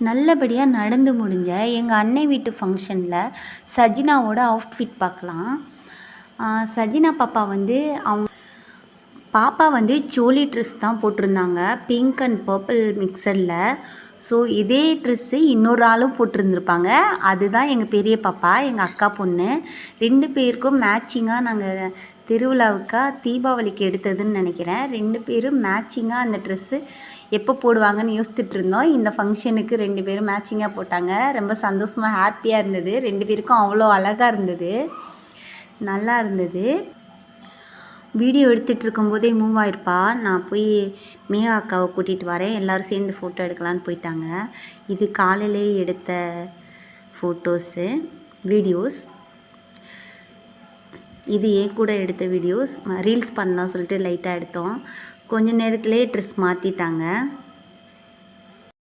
நல்லபடியாக நடந்து முடிஞ்ச எங்கள் அன்னை வீட்டு ஃபங்க்ஷனில் சஜினாவோட அவுட்ஃபிட் பார்க்கலாம். சஜினா பாப்பா வந்து சோலி ட்ரெஸ் தான் போட்டிருந்தாங்க, பிங்க் அண்ட் பர்பிள் மிக்சரில். ஸோ இதே ட்ரெஸ்ஸு இன்னொரு ஆளும் போட்டிருந்துருப்பாங்க. அதுதான் எங்கள் பெரிய பாப்பா, எங்கள் அக்கா பொண்ணு. 2 பேருக்கும் மேட்சிங்காக நாங்கள் திருவிழாவுக்கா தீபாவளிக்கு எடுத்ததுன்னு நினைக்கிறேன். 2 பேரும் மேட்சிங்காக அந்த ட்ரெஸ்ஸு எப்போ போடுவாங்கன்னு யோசிச்சுட்டு இருந்தோம். இந்த ஃபங்க்ஷனுக்கு 2 பேரும் மேட்சிங்காக போட்டாங்க. ரொம்ப சந்தோஷமாக ஹாப்பியாக இருந்தது. 2 பேருக்கும் அவ்வளோ அழகாக இருந்தது, நல்லா இருந்தது. வீடியோ எடுத்துகிட்டு இருக்கும்போதே மூவ் ஆகிருப்பா. நான் போய் மேகா அக்காவை கூட்டிகிட்டு வரேன், எல்லோரும் சேர்ந்து ஃபோட்டோ எடுக்கலான்னு போயிட்டாங்க. இது காலையிலே எடுத்த ஃபோட்டோஸு, வீடியோஸ். இது என் கூட எடுத்த வீடியோஸ். ரீல்ஸ் பண்ணலாம் சொல்லிட்டு லைட்டாக எடுத்தோம். கொஞ்சம் நேரத்துலேயே ட்ரெஸ் மாற்றிட்டாங்க.